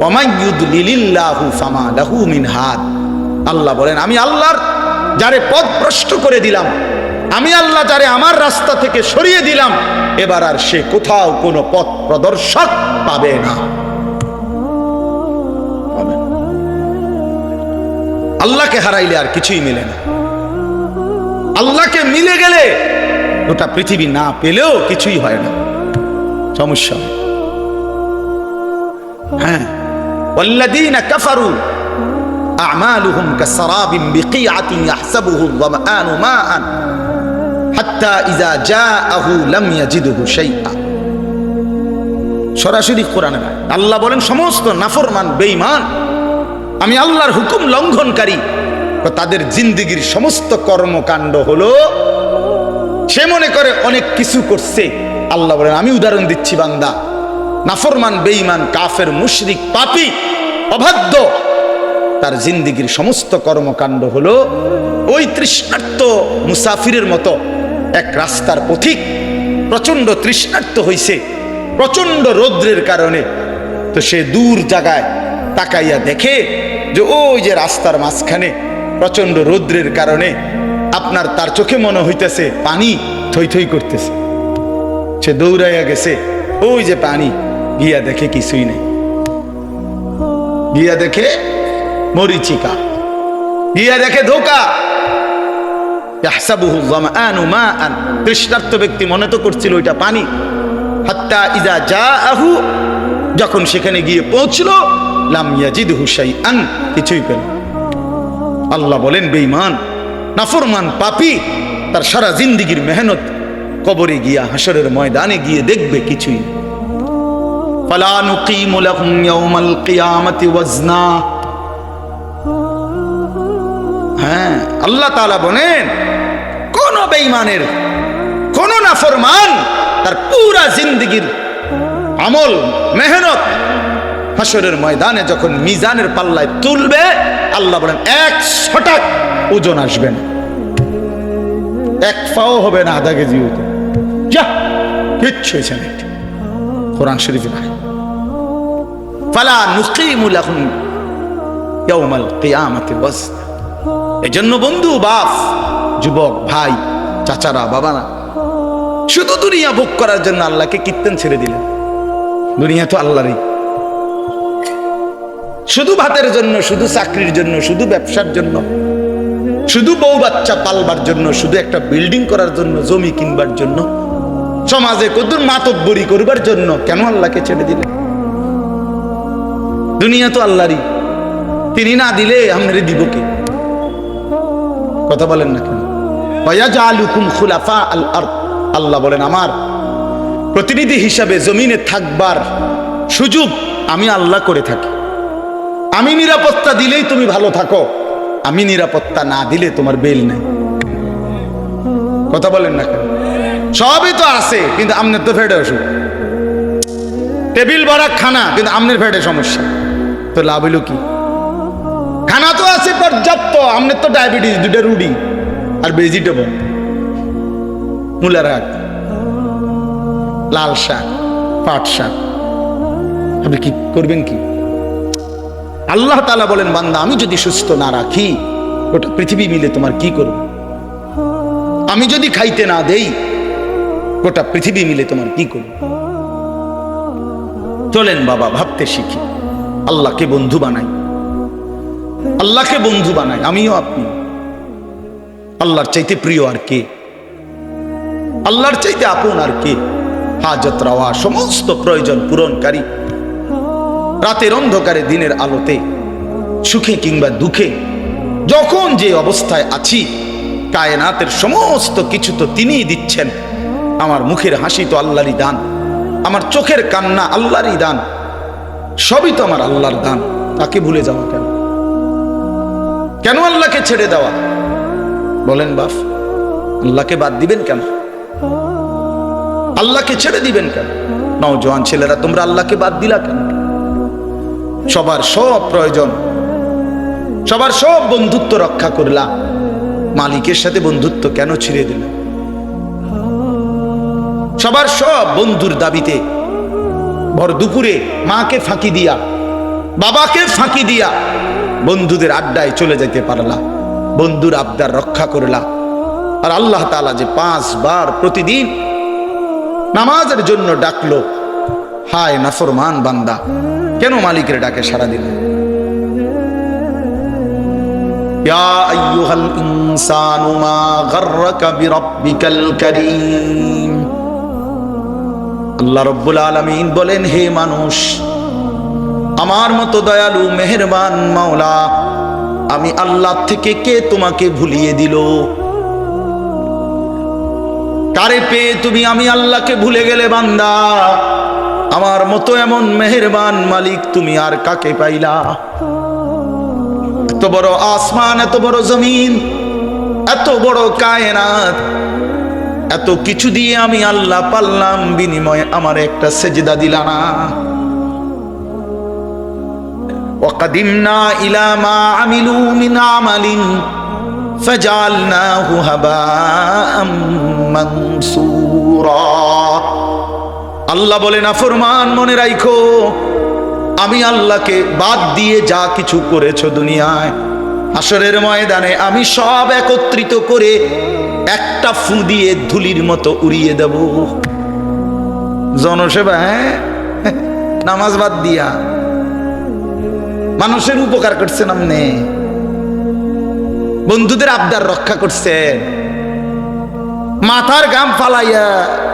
ওয়া মান ইউদ্লিলিল্লাহু ফামা লাহু মিন হাদ। আল্লাহ বলেন, আমি আল্লাহর যারে পথ ভ্রষ্ট করে দিলাম, আমি আল্লাহ যারে আমার রাস্তা থেকে সরিয়ে দিলাম, এবার আর সে কোথাও কোনো পথ প্রদর্শক পাবে না। আল্লাহকে হারাইলে আর কিছুই মেলে না। আল্লাহকে মিলে গেলে গোটা পৃথিবী না পেলেও কিছুই হয় না, সমস্যা। হ্যাঁ, ওয়াল্লাযীনা কাফারু আ'মালুহুম কাসরাবিন বিকিআতিন ইয়াহসাবুহু আয-যামআনু মাআন হাত্তা ইযা জাআহু লাম ইয়াজিদহু শাইআ। সরাসরি কোরআনে আল্লাহ বলেন, সমস্ত নাফরমান বেঈমান, আমি আল্লাহর হুকুম লঙ্ঘনকারী, তাদের জিন্দেগির সমস্ত কর্মকাণ্ড হলো, সে মনে করে অনেক কিছু করছে। আল্লাহ বলেন, আমি উদাহরণ দিচ্ছি বান্দা, নাফরমান বেঈমান কাফের মুশরিক পাপী অবাধ্য, তার জিন্দেগির সমস্ত কর্মকাণ্ড হলো ওই তৃষ্ণার্ত মুসাফিরের মতো। এক রাস্তার পথিক প্রচন্ড তৃষ্ণার্ত হইছে প্রচন্ড রৌদ্রের কারণে, তো সে দূর জায়গায় তাকাইয়া দেখে যে ওই যে রাস্তার মাঝখানে প্রচন্ড রৌদ্রের কারণে আপনার তার চোখে মনে হইতেছে পানি থই থই করতেছে। সে দৌড়াইয়া গেছে, ওই যে পানি, গিয়া দেখে কিছুই নেই, গিয়া দেখে মরিচিকা, গিয়া দেখে ধোঁকা। ইয়াহসাবুহু যামআনু মাআন, তৃষ্ণার্ত ব্যক্তি মনে তো করছিল ওইটা পানি। হাত্তা ইযা জাআহু, যখন সেখানে গিয়ে পৌঁছলো, লাম ইয়াজিদহু শাইআন, কিছুই পেল। আল্লাহ বলেন, বেঈমান নাফরমান পাপী তার সারা জিন্দেগির মেহনত কবরে গিয়া হাসরের ময়দানে গিয়ে দেখবে কিছুই। ফালা নুকিমু লাহুম ইয়াওমাল কিয়ামাতি ওয়াজনা। হ্যাঁ, আল্লাহ তাআলা বলেন, কোন বেঈমানের, কোন নাফরমান তার পুরা জিন্দেগির আমল মেহনত হাসরের ময়দানে যখন মিজানের পাল্লায় তুলবে, আল্লাহ বলেন 100 ওজন আসবে না, এক পাও হবে না আধা কেজি ওজন। যা কিচ্ছু হয়েছে না। কোরআন শরীফে ভাই, ফালা নুকিমু লাহুম ইয়াওমাল কিয়ামাতি ওয়াজনা। এজন্য বন্ধু, বাপ, যুবক, ভাই, চাচারা, বাবারা, শুধু দুনিয়া ভোগ করার জন্য আল্লাহকে কীর্তন ছেড়ে দিলেন। দুনিয়া তো আল্লাহরই। শুধু ভাতের জন্য, শুধু চাকরির জন্য, শুধু ব্যবসার জন্য, শুধু বউ বাচ্চা পালবার জন্য, শুধু একটা বিল্ডিং করার জন্য, জমি কিনবার জন্য, সমাজে কদ্দুর মাতব্বরি করবার জন্য কেন আল্লাহকে ছেড়ে দিলেন? দুনিয়া তো আল্লাহরই, তিনি না দিলে আমরা দিব কে? কথা বলেন না কেন? ওয়ায়াজআলুকুম খুলাফা আল আরদ। আল্লাহ বলেন, আমার প্রতিনিধি হিসাবে জমিনে থাকবার সুযোগ আমি আল্লাহ করে থাকি। আমি নিরাপত্তা দিলেই তুমি ভালো থাকো, আমি নিরাপত্তা না দিলে তোমার বেল নেই। কথা বলেন না কেন? সবই তো আছে, কিন্তু আমনের তো ফেটে অসুখ। টেবিল ভরা খানা, কিন্তু আমনের ফেটে সমস্যা, তো লাভ হইল কি? খানা তো আছে পর্যাপ্ত, আমনের তো ডায়াবেটিস, 2টা রুটি আর ভেজিটেবল, মূলার শাক, লাল শাক, পাট শাক, আপনি কি করবেন কি? আল্লাহ তাআলা বলেন, বান্দা আমি যদি সুস্থ না রাখি, গোটা পৃথিবী মিলে তোমার কি করবে? আমি যদি খাইতে না দেই, গোটা পৃথিবী মিলে তোমার কি করবে? চলেন বাবা, ভাবতে শিখি, আল্লাহকে বন্ধু বানাই, আল্লাহকে বন্ধু বানাই। আমিও আপনি। আল্লাহর চাইতে প্রিয় আর কে? আল্লাহর চাইতে আপন আর কে? হাজত রাওয়া, সমস্ত প্রয়োজন পূরণকারী, রাতের অন্ধকারে দিনের আলোতে, সুখে কিংবা দুঃখে, যখন যে অবস্থায় আছি, কায়নাতের সমস্ত কিছু তো তিনিই দিচ্ছেন। আমার মুখের হাসি তো আল্লাহরই দান, আমার চোখের কান্না আল্লাহরই দান, সবই তো আমার আল্লাহর দান। তাকে ভুলে যাওয়া কেন? কেন আল্লাহকে ছেড়ে দেওয়া? বলেন বাপ, আল্লাহকে বাদ দিবেন কেন? আল্লাহকে ছেড়ে দিবেন কেন? নওজোয়ান ছেলেরা, তোমরা আল্লাহকে বাদ দিলা কেন? সবার সব প্রয়োজন, সবার সব বন্ধুত্ব রক্ষা করলা, মালিকের সাথে বন্ধুত্ব কেন ছিঁড়ে দিল? সবার সব বন্ধুর দাবিতে ভর দুপুরে মাকে ফাঁকি দিয়া বাবাকে ফাঁকি দিয়া বন্ধুদের আড্ডায় চলে যেতে পারলা, বন্ধুর আবদার রক্ষা করলা। আর আল্লাহ তাআলা যে 5 বার প্রতিদিন নামাজের জন্য ডাকলো, হায় নাফরমান বান্দা, কেন মালিকের ডাকে সাড়া দিল? ইয়া আইয়ুহাল ইনসানু মা গাররাকা বিরাব্বিকাল কারীম। আল্লাহ রাব্বুল আলামিন বলেন, হে মানুষ, আমার মতো দয়ালু মেহেরবান মাওলা আমি আল্লাহ থেকে কে তোমাকে ভুলিয়ে দিল? কারে পেয়ে তুমি আমি আল্লাহকে ভুলে গেলে বান্দা? আমার মতো এমন মেহেরবান মালিক তুমি আর কাকে পাইলা? এত বড় আসমান, এত বড় জমিন, এত বড় কায়নাত, এত কিছু দিয়ে আমি আল্লাহ পাল্লাম, বিনিময়ে আমার একটা সেজদা দিলা না। ওয়াকাদিমনা ইলা মা আমিলু মিন আমালিন ফাজআলনাহু হাবাআম মানসুরা। আল্লাহ বলেন, নাফরমান মনে রাখো, আমি আল্লাহকে বাদ দিয়ে যা কিছু করেছো দুনিয়ায়, হাসরের ময়দানে আমি সব একত্রিত করে একটা ফু দিয়ে ধুলির মতো উড়িয়ে দেব। জনসেবা, হ্যাঁ, নামাজ বাদ দিয়া মানুষের উপকার করছেন, আপনি বন্ধুদের আবদার রক্ষা করছেন, মাথার গাম ফালাইয়া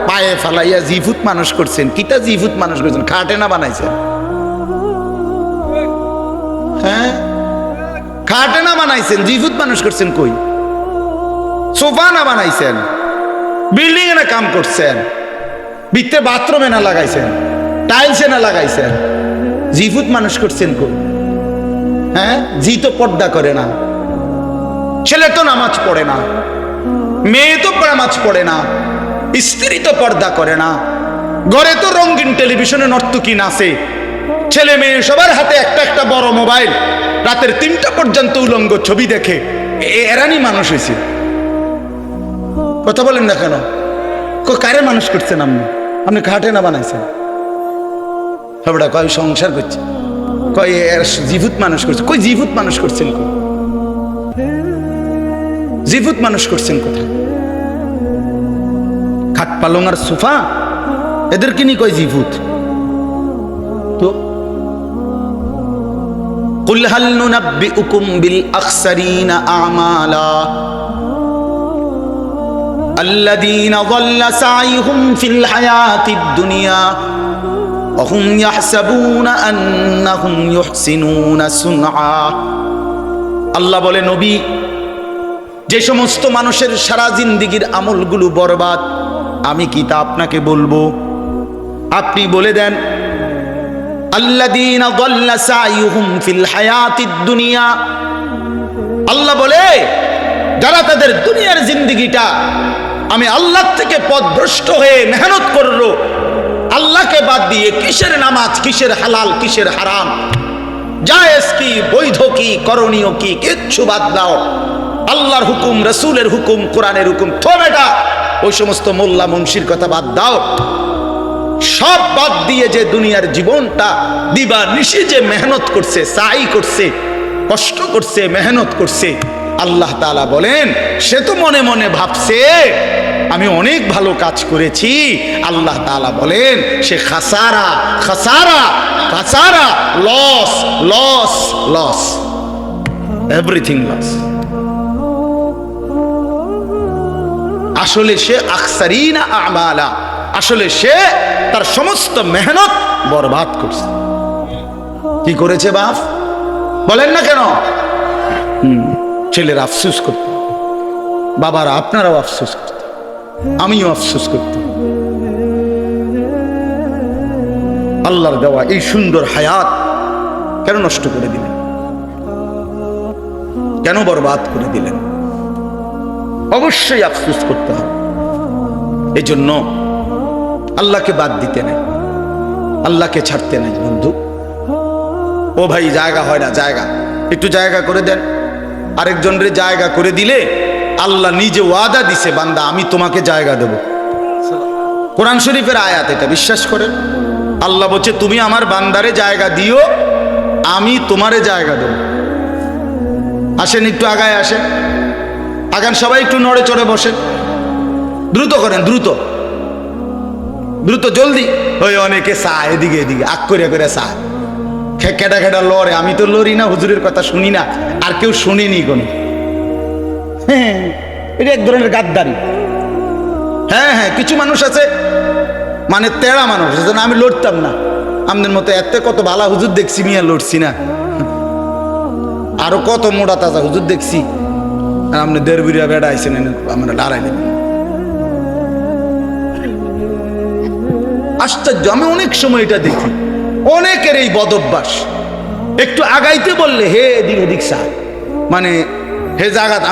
পায়ে ফালাইয়া জিফুত মানুষ করছেন। কিটা জিফুত মানুষ করছেন? খাটে না বানাইছেন? হ্যাঁ, খাটে না বানাইছেন, জিফুত মানুষ করছেন। কই সোফা না বানাইছেন, বিল্ডিং এ না কাম করছেন, ভিতরে বাথরুমে না লাগাইছেন, টাইলসে না লাগাইছেন, জিফুত মানুষ করছেন। কই? হ্যাঁ, জি তো পর্দা করে না, ছেলে তো নামাজ পড়ে না, মেয়ে তো নামাজ পড়ে না, স্ত্রী তো পর্দা করে না, ঘরে তো রঙিন টেলিভিশনে নর্তকী নাচে, ছেলে মেয়ে সবার হাতে একটা একটা বড় মোবাইল, রাতের 3টা পর্যন্ত উলঙ্গ ছবি দেখে। এরানি মানুষ হয়েছে? কথা বলেন না কেন? কারে মানুষ করছেন আপনি? আপনি খাটে না বানাইছেন? হবড়া কয় সংসার করছে, কয় জিভুত মানুষ করছে। কই জিভুত মানুষ করছেন? কই জিভুত মানুষ করছেন? কোথায়? খাট পালং আর সোফা, এদেরকে নিয়ে কয় জিভুত। তো কুল হাল নুনাব্বিউকুম বিল আখসারিনা আমালা আল্লাযীনা যাল্লা সাইহুম ফিল হায়াতিদ দুনিয়া ওয়া হুম ইয়াহসাবুনা আন্নাহুম ইউহসিনুনা সুনআ। আল্লাহ বলে, নবী, যে সমস্ত মানুষের সারা জিন্দেগীর আমলগুলো বরবাদ, আমি কি তা আপনাকে বলবো? আপনি বলে দেন, আল্লাযীনা যাল্লা সাইহুম ফিল হায়াতিদ দুনিয়া। আল্লাহ বলে, যারা তাদের দুনিয়ার জিন্দেগিটা আমি আল্লাহ থেকে পথভ্রষ্ট হয়ে মেহনত করলো, আল্লাহকে বাদ দিয়ে কিসের নামাজ, কিসের হালাল, কিসের হারাম, জায়েজ কি, বৈধ কি, করণীয় কি, কিচ্ছু বাদ দাও, আল্লাহর হুকুম, রাসূলের হুকুম, কোরআনের হুকুম তো বেটা, ওই সমস্ত মোল্লা মুন্সির কথা বাদ দাও, সব বাদ দিয়ে যে দুনিয়ার জীবনটা দিবা নিশি যে মেহনত করছে, সাই করছে, কষ্ট করছে, মেহনত করছে, আল্লাহ তাআলা বলেন, সে তো মনে মনে ভাবছে আমি অনেক ভালো কাজ করেছি। আল্লাহ তাআলা বলেন, সে খাসারা খাসারা খাসারা, loss loss loss, everything loss. আসলে সে আখসারিনা আমালা, আসলে সে তার সমস্ত মেহনত বরবাদ করছে। কি করেছে বাপ? বলেন না কেন? ছেলের আফসোস করত, বাবারা আপনারাও আফসোস করত, আমিও আফসোস করতাম। আল্লাহর দেওয়া এই সুন্দর হায়াত কেন নষ্ট করে দিলেন? কেন বরবাদ করে দিলেন? অবশ্যই আফসোস করতে হবে। এই জন্য আল্লাহকে বাদ দিতে নেই, আল্লাহকে ছাড়তে নেই। বন্ধু, ও ভাই, জায়গা হয় না, জায়গা একটু জায়গা করে দেন। আরেকজনের জায়গা করে দিলে আল্লাহ নিজে ওয়াদা দিছে, বান্দা আমি তোমাকে জায়গা দেব। কোরআন শরীফের আয়াত, এটা বিশ্বাস করেন। আল্লাহ বলছে, তুমি আমার বান্দারে জায়গা দিও, আমি তোমারে জায়গা দেব। আসেন, একটু আগায় আসেন, আগান সবাই, একটু নড়ে চড়ে বসেন, দ্রুত করেন, দ্রুত দ্রুত, জলদি। ওই অনেকে চা এদিকে এদিকে আগ করে করে চা খেটা খেটা লড়ে। আমি তো লড়ি না, হুজুরের কথা শুনি না, আর কেউ শুনিনি কোনো। হ্যাঁ, এটা এক ধরনের গাদ্দারি। হ্যাঁ হ্যাঁ, কিছু মানুষ আছে মানে তেড়া মানুষ, যেন আমি লড়তাম না। আমাদের মতো এত কত ভালো হুজুর দেখছি, মিয়া লড়ছি না। আরো কত মোটা তাজা হুজুর দেখছি, আর আপনি দেড় বিড়িয়া বেড়া আইসেন, আমরা লড়াই নেবেন। আশ্চর্য, আমি অনেক সময় এটা দেখি, অনেকের এই বদ অভ্যাস। একটু আগাইতে বললে হে এদিক এদিক সা, মানে হে জাগাত